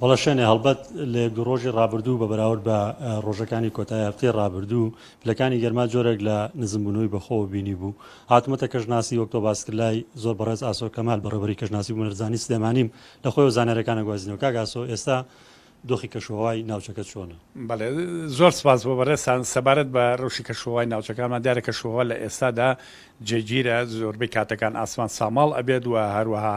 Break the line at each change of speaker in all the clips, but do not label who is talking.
وڵە شوێنێ هەڵبەت لە دو ڕۆژی ڕابردوو بە بەراورد بە ڕۆژەکانی کۆتایی هەفتەی ڕابردوو پلەکانی گەرما جۆرێک لە نزمبوونەوەی بەخۆوە بینی بوو هاتمەتە کەژناسی وەکتۆ باسکرلای زۆر بەڕێز ئاسۆ کەمال بەڕێوەبەری کەژناسی بوونەرزانی سلێمانیم لە خۆی و زانەرەکانە گوازینەوە کاک ئاسۆ ئێستا دۆخی کەشوهەوای ناوچەکەت چۆنە؟
بەڵێ زۆر سپاس بۆ بەڕێستان سەبارەت بە ڕەوشی کەشوهەوای ناوچەکانمان دیارە کەشوهەوا لە ئێستادا جێگیرە زۆربەی کاتەکان ئاسمان ساماڵ ئەبێت و هەروەها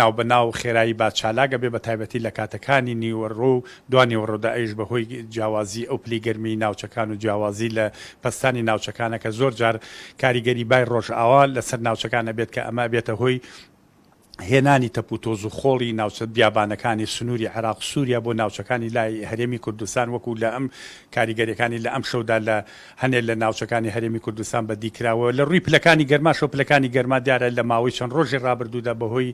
ناو بە ناو خێرایی با چالاگە بێ بە تایبەتی لە کاتەکانی نیوەڕۆ و دوانیوەڕۆدا ئەیش بەهۆی جیاوازی ئەو پلیگەرمی ناوچەکان و جیاوازی لە پستانی ناوچەکانە کە زۆر جار کاریگەری بای ڕۆژئاوا لەسەر ناوچەکانە بێت کە ئەمە بێتە هۆی هێنانی تەپوتۆز و خۆڵی ناوچە بیابانەکانی سنووری عێراق سووریا بۆ ناوچەکانی لای هەرێمی کوردستان وەکو لە ئەم کاریگەریەکانی لە ئەم شەودا لە هەنێک لە ناوچەکانی هەرێمی کوردستان بەدیکراوە لە ڕووی پلەکانی گەرما شەو پلەکانی گەرما دیارە لە ماوەی چەند ڕۆژی ڕابردوودا بەهۆی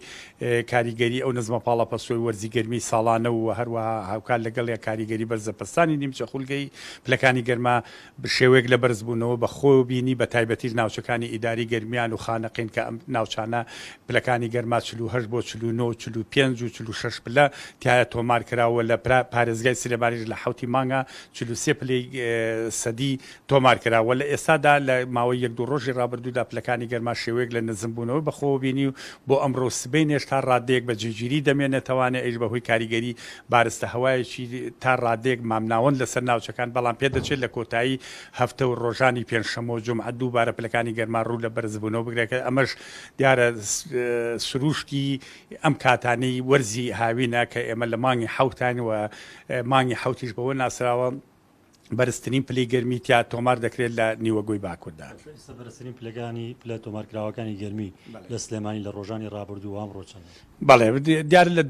کاریگەری ئەو نزمە پاڵە پەسۆی وەرزی گەرمی ساڵانە و هەروەها هاوکار لەگەڵ یا کاریگەری بەرزەپەستانی نیمچە خولگەی پلەکانی گەرما شێوەیەک لە بەرزبوونەوە بە خۆ بینی بە تایبەتی ناوچەکانی ئیداری گەرمیان و خانەقین کە ئەم ناوچانە پلەکانی گەرما 48 بۆ 49 45 و 46 پلە تایە تۆمار کراوە لە پارێزگای سلێمانی لە حوتی مانگە 43 پلەی سەدی تۆمار کراوە لە ئێستادا لە ماوەی یەک دوو ڕۆژی ڕابردوودا پلەکانی گەرما شێوەیەک لە نزمبوونەوە بەخۆ بینی و بۆ ئەمڕۆ سبەینێش تا ڕادەیەک بە جێگیری دەمێنێتەوانێت ئەیش بەهۆی کاریگەری بارستە هەوایەکی تا ڕادەیەک مامناوەند لەسەر ناوچەکان بەڵام پێدەچێت لە کۆتایی هەفتە و ڕۆژانی پێنجشەمە و جومعە دووبارە پلەکانی گەرما ڕوو لە بەرزبوونەوە بگرێت ئەمەش دیارە سروشتی ئەم کاتانەی وەرزی هاوینە کە ئێمە لە مانگی حوتان و مانگی حوتیش بەوە ناسراوە بەرزترین پلی گەرمی تا تۆمار دەکرێت لە نیوەگۆی باکووردا
بەرزترین پلەکانی پلە تۆمارکراوەکانی گەرمی لە سلێمانی لە ڕۆژانی ڕابردوو ئەم ڕۆچەند
بەڵێ دیارە لە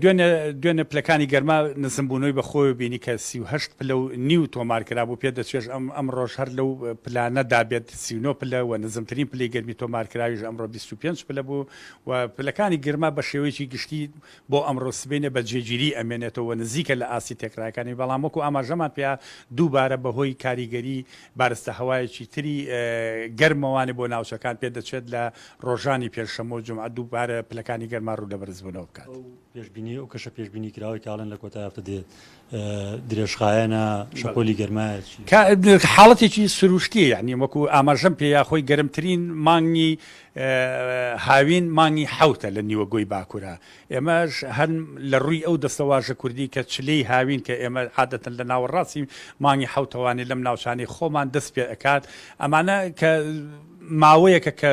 دوێنێ پلەکانی گەرما نزمبوونەوەی بەخۆی بینی کە 38 پلە و نیو تۆمارکرا بوو پێ دەچێژ ئەم ڕۆژ هەر لەو پلانەدا بێت 39 پلە و نزمترین پلی گەرمی تۆمارکراویش ئەمڕۆ 25 پلە بوو و پلەکانی گەرما بە شێوەیەکی گشتی بۆ ئەمڕۆ سبەینە بە جێگیری ئەمێنێتەوە نزیکە لە ئاسی تێکرایەکانی بەڵام وەکو ئاماژەمان پێ دووبارە بەهۆی کاریگەری بارستە هەوایەکی تری گەرمەوانی بۆ ناوچەکان پێ دەچێت لە ڕۆژانی پێشەمە و جومعە دووبارە پلەکانی گەرما ڕوو لە بەرزبوونەوە بکات
پێشبینی ئەو کەشە پێشبینی کراوەی کاڵێن لە کۆتای هەفتە دێت درێژخایەنە شەپۆلی گەرمایەکی
حاڵەتێکی سروشتی یعنی وەکو ئاماژەم پێ یاخۆی گەرمترین مانگی هاوین مانگی حوتە لە نیوەگۆی باکوورە ئێمەش هەن لە ڕووی ئەو دەستەواژە کوردی کە چلەی هاوین کە ئێمە عادەتەن لە ناوەڕاستی مانگی حوتەوانی لەم ناوچانی خۆمان دەست پێ ئەکات ئەمانە کە ماوەیەکە کە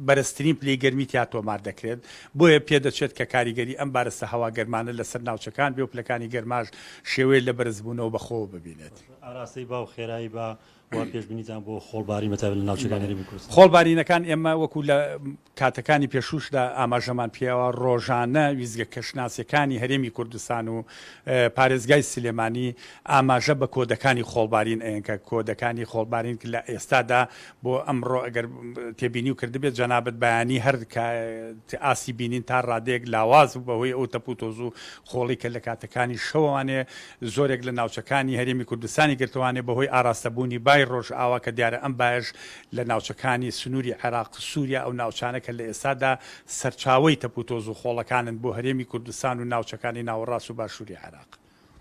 بەرزترین پلی گەرمی تا تۆمار دەکرێت بۆیە پێدەچێت کە کاریگەری ئەم بارستە هەوا گەرمانە لەسەر ناوچەکان بێ و پلەکانی گەرماش شێوەیە لە بەرزبوونەوە بەخۆ ببینێت
ئاراستەی با و خێرایی بە وا پێشبینیتان بۆ خۆڵباری مەتابل لە ناوچەکان هەرێمی کوردستان
خۆڵبارینەکان ئێمە وەکو لە کاتەکانی پێشوشدا ئاماژەمان پیاوە ڕۆژانە ویزگە کەشناسیەکانی هەرێمی کوردستان و پارێزگای سلێمانی ئاماژە بە کۆدەکانی خۆڵبارین ئەیەن کە کۆدەکانی خۆڵبارین لە ئێستادا بۆ ئەمڕۆ ئەگەر تێبینی و کردبێت جەنابەت بەیانی هەر ئاسی بینین تا ڕادەیەک لاواز و بەهۆی ئەو تەپوتۆز و خۆڵی کە لە کاتەکانی شەوانێ زۆرێک لە ناوچەکانی هەرێمی کوردستانی گرتوانێ بەهۆی ئاراستەبوونی بای ڕۆژ ئاوا کە دیارە ئەم باش لە ناوچەکانی سنووری عێراق سووریا ئەو ناوچانەکە لە ئێستادا سەرچاوی تەپوتۆز و خۆڵەکانن بۆ هەرێمی کوردستان و ناوچەکانی ناوەڕاست و باشووری عێراق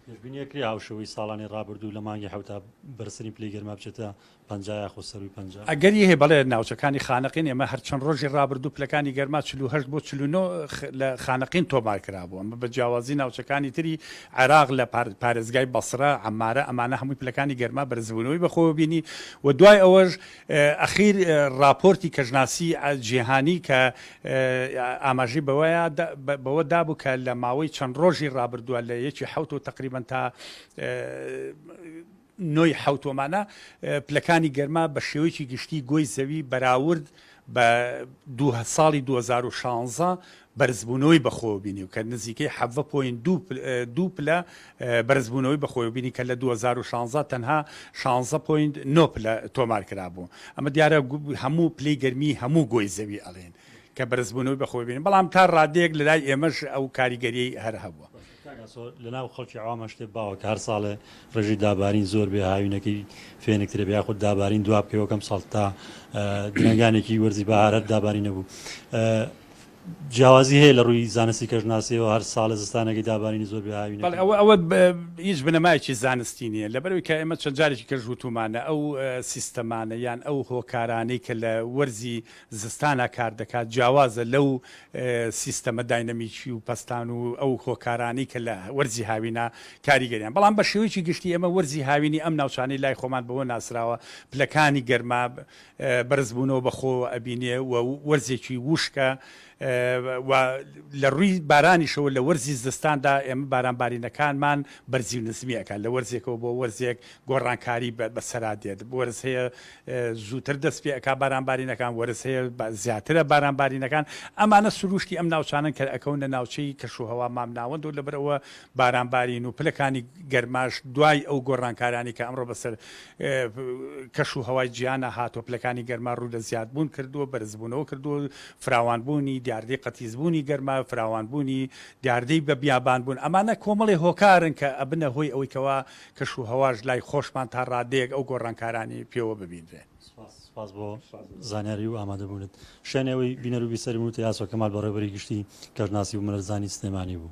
پێشبینیەکری هاوشەوەی ساڵانی ڕابردوو لە مانگی حوتا بەرزترین پلی گەرما بچێتە 50 خۆ سەروی 50
ئەگەری هەیە بەڵێ ناوچەکانی خانەقین ئێمە هەر چەند ڕۆژی ڕابردوو پلەکانی گەرما 48 بۆ 49 لە خانەقین تۆمار کرابوو ئەمە بە جیاوازی ناوچەکانی تری عێراق لە پارێزگای بەسرە عەمارە ئەمانە هەمووی پلەکانی گەرما بەرزبوونەوەی بەخۆ بینی و دوای ئەوەش ئەخیر راپۆرتی کەژناسی جیهانی کە ئاماژەی بەوە دابوو کە لە ماوەی چەند ڕۆژی ڕابردووە لە یەکی حوت و تقریبا تا نۆی حوتۆمانە پلەکانی گەرما بە شێوەیەکی گشتی گۆی زەوی بەراورد بە ساڵی 2016 بەرزبوونەوەی بەخۆ بینی و کە نزیکەی 7.2 پلە بەرزبوونەوەی بەخۆی بینی کە لە 2016 تەنها 16.9 پلە تۆمار کرابوو ئەمە دیارە هەموو پلەی گەرمی هەموو گۆی زەوی ئەڵێن کە بەرزبوونەوەی بەخۆی بینی بەڵام تا ڕادەیەک لەلای ئێمەش ئەو کاریگەری هەر هەبووە
لە ناو خەڵکی عوامە شتێ باوە کە هەر ساڵێ ڕێژی دابارین زۆر بێ هاوینەکەی فێنێکترە بیا خۆ دابارین دوا پێوەکەم ساڵ تا درنگانێکی وەرزی بەهارەت داباری نەبوو جیاوازی هەیە لە ڕووی زانستی کەژناسیەوە هەر ساڵە زستانەکەی دابانینی زۆر بەهاوینە
ئەوە هیچ بنەمایکی زانستی نییە لەبەرەوەی کە ئێمە چەند جارێکی کەژوتومانە ئەو سیستەمانە یان ئەو هۆکارانەی کە لە وەرزی زستانە کار دەکات جیاوازە لەو سیستەمە داینەمیکی و پستان و ئەو هۆکارانی کە لە وەرزی هاوینە کاریگەریان بەڵام بە شێوەیەکی گشتی ئەمە وەرزی هاوینی ئەم ناوچانەی لای خۆمان بەوە ناسراوە پلەکانی گەرما بەرزبوونەوە بەخۆ ئەبینێ و وەرزێکی وشکە لە ڕووی بارانیشەوە لە وەرزی زستاندا ئێمە بارانبارینەکانمان بەرزی و نزمیەکان لە وەرزێکەوە بۆ وەرزێک گۆڕانکاری بەسەرا دێت وەرز هەیە زووتر دەست پێەکە بارانبارینەکان وەرز هەیە زیاترە بارانبارینەکان ئەمانە سروشتی ئەم ناوچانن کە ئەکەونە ناوچەی کەشوهەوا مامناوەند و لەبەرەوە بارانبارین و پلەکانی گەرماش دوای ئەو گۆڕانکارانی کە ئەمڕۆ بەسەر کەشوهەوای گیانە هاتۆ پلەکانی گەرما ڕوو لە زیادبوون کردووە بەرزبوونەوە کردو فراوانبوونی دیاردەی قەتیزبوونی گەرما فراوانبوونی دیاردەی بە بیابان بوون ئەمانە کۆمەڵی هۆکارن کە ئەبنە هۆی ئەوەی کەوا کەشوهەواش لای خۆشمان تا ڕادەیەک ئەو گۆڕانکارانی پێوە ببینرێت.
سپاس بۆ زانیاری و ئامادەبوونت شوێنەوەی بینەر و بیسەرموت یاسۆ کەمال بەڕێوەبەری گشتی کەژناسی و منەرزانی سلێمانی بوو.